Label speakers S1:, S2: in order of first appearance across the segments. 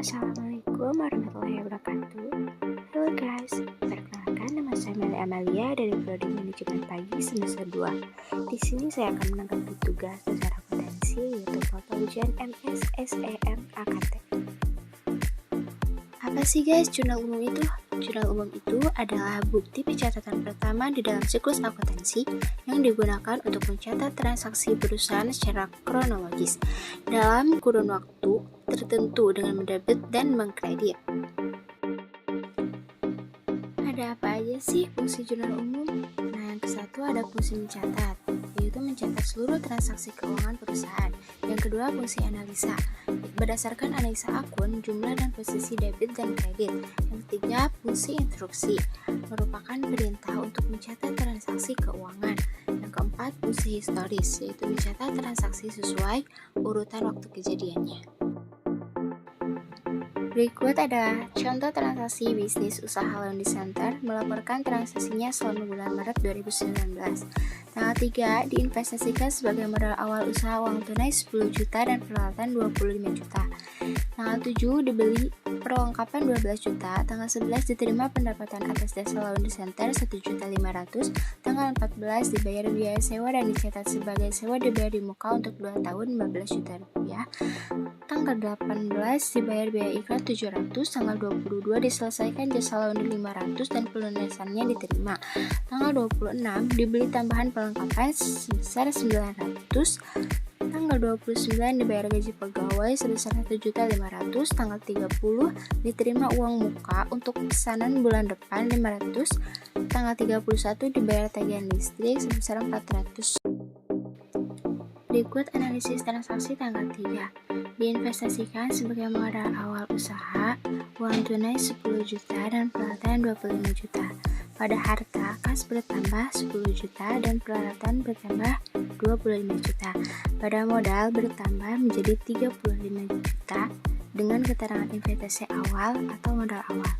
S1: Assalamualaikum warahmatullahi wabarakatuh. Halo guys, perkenalkan nama saya Meli Amalia dari Prodi Manajemen Pagi semester 2. Di sini saya akan menanggapi tugas dasar akuntansi yaitu foto ujian MSSEM AKT. Apa sih guys jurnal umum itu? Jurnal umum itu adalah bukti pencatatan pertama di dalam siklus akuntansi yang digunakan untuk mencatat transaksi perusahaan secara kronologis dalam kurun waktu tertentu dengan mendebit dan mengkredit. Ada apa aja sih fungsi jurnal umum? Nah, yang kesatu ada fungsi mencatat, yaitu mencatat seluruh transaksi keuangan perusahaan. Yang kedua, fungsi analisa, berdasarkan analisa akun, jumlah dan posisi debit dan kredit. Yang ketiga, fungsi instruksi, merupakan perintah untuk mencatat transaksi keuangan. Yang keempat, fungsi historis, yaitu mencatat transaksi sesuai urutan waktu kejadiannya. Berikut adalah contoh transaksi bisnis usaha Laundry Center melaporkan transaksinya selama bulan Maret 2019. Tanggal 3 diinvestasikan sebagai modal awal usaha uang tunai 10 juta dan peralatan 25 juta. Tanggal 7 dibeli perlengkapan 12 juta. Tanggal 11 diterima pendapatan atas jasa Laundry Center 1.500.000. Tanggal 14 dibayar biaya sewa dan dicatat sebagai sewa dibayar di muka untuk 2 tahun 15 juta rupiah. Tanggal 18 dibayar biaya iklan 700, tanggal 22 diselesaikan jasa laundry 500 dan pelunasannya diterima. Tanggal 26 dibeli tambahan perlengkapan sebesar 900. Tanggal 29 dibayar gaji pegawai sebesar 1.500.000. Tanggal 30 diterima uang muka untuk pesanan bulan depan 500. Tanggal 31 dibayar tagihan listrik sebesar 400. Berikut analisis transaksi tanggal 3. Diinvestasikan sebagai modal awal usaha, uang tunai 10 juta dan peralatan 25 juta. Pada harta, kas bertambah 10 juta dan peralatan bertambah 25 juta. Pada modal bertambah menjadi 35 juta dengan keterangan investasi awal atau modal awal.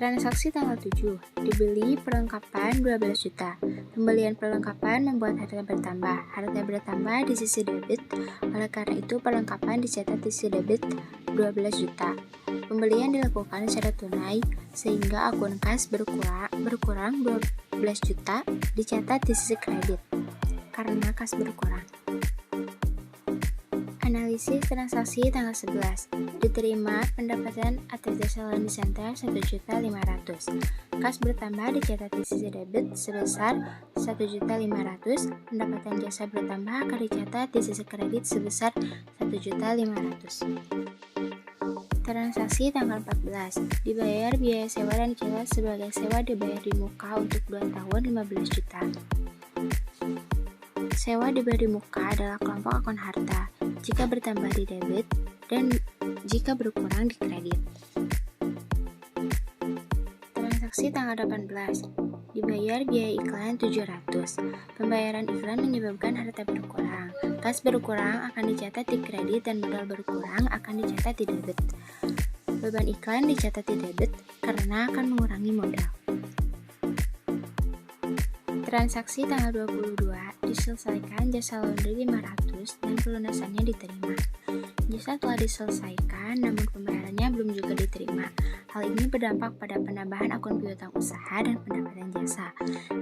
S1: Transaksi tanggal 7, dibeli perlengkapan 12 juta. Pembelian perlengkapan membuat harta bertambah. Harta bertambah di sisi debit, oleh karena itu perlengkapan dicatat di sisi debit 12 juta. Pembelian dilakukan secara tunai sehingga akun kas berkurang 12 juta dicatat di sisi kredit karena kas berkurang. Analisis transaksi tanggal 11. Diterima pendapatan atas jasa Laundry Center 1.500.000. Kas bertambah dicatat di sisi debit sebesar 1.500.000. Pendapatan jasa bertambah akan dicatat di sisi kredit sebesar 1.500.000. Transaksi tanggal 14. Dibayar biaya sewa dan dicatat sebagai sewa dibayar di muka untuk 2 tahun 15 juta. Sewa dibayar di muka adalah kelompok akun harta jika bertambah di debit dan jika berkurang di kredit. Transaksi tanggal 18. Dibayar biaya iklan 700. Pembayaran iklan menyebabkan harta berkurang. Kas berkurang akan dicatat di kredit dan modal berkurang akan dicatat di debit. Beban iklan dicatat di debit karena akan mengurangi modal. Transaksi tanggal 22 diselesaikan jasa laundry 500 dan pelunasannya diterima. Jasa telah diselesaikan namun pembayarannya belum juga diterima. Hal ini berdampak pada penambahan akun piutang usaha dan pendapatan jasa.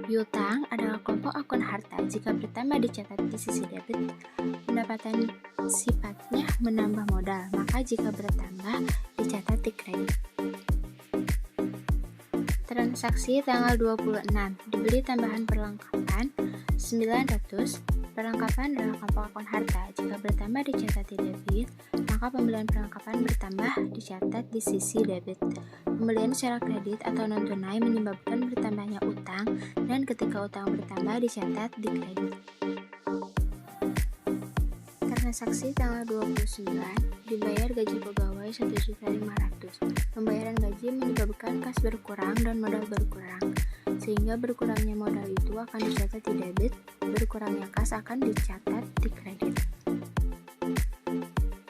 S1: Piutang adalah kelompok akun harta jika bertambah dicatat di sisi debit. Pendapatan sifatnya menambah modal, maka jika bertambah dicatat di kredit. Transaksi tanggal 26. Dibeli tambahan perlengkapan 900. Perlengkapan adalah kelompok akun harta. Jika bertambah dicatat di debit, maka pembelian perlengkapan bertambah dicatat di sisi debit. Pembelian secara kredit atau non tunai menyebabkan bertambahnya utang dan ketika utang bertambah dicatat di kredit. Transaksi tanggal 29. Dibayar gaji pegawai 1.500.000. Pembayaran gaji menyebabkan kas berkurang dan modal berkurang. Sehingga berkurangnya modal itu akan dicatat di debit, berkurangnya kas akan dicatat di kredit.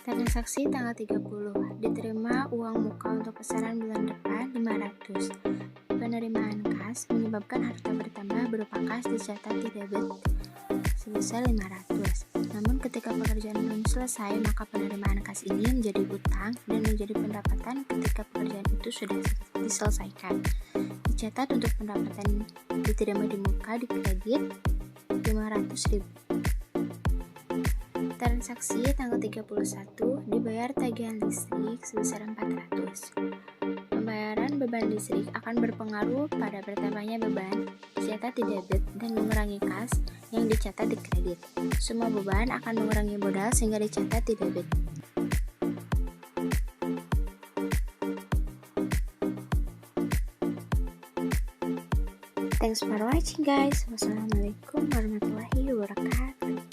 S1: Transaksi tanggal 30. Diterima uang muka untuk pesanan bulan depan 500. Penerimaan kas menyebabkan harta bertambah berupa kas dicatat di debit sebesar 500. Namun ketika pekerjaan belum selesai, maka penerimaan kas ini menjadi utang dan menjadi pendapatan ketika pekerjaan itu sudah diselesaikan. Dicatat untuk pendapatan diterima di muka di kredit 500.000. Transaksi tanggal 31 dibayar tagihan listrik sebesar 400. Pembayaran beban listrik akan berpengaruh pada bertambahnya beban dicatat di debit dan mengurangi kas yang dicatat di kredit. Semua beban akan mengurangi modal sehingga dicatat di debit. Thanks for watching guys. Wassalamualaikum warahmatullahi wabarakatuh.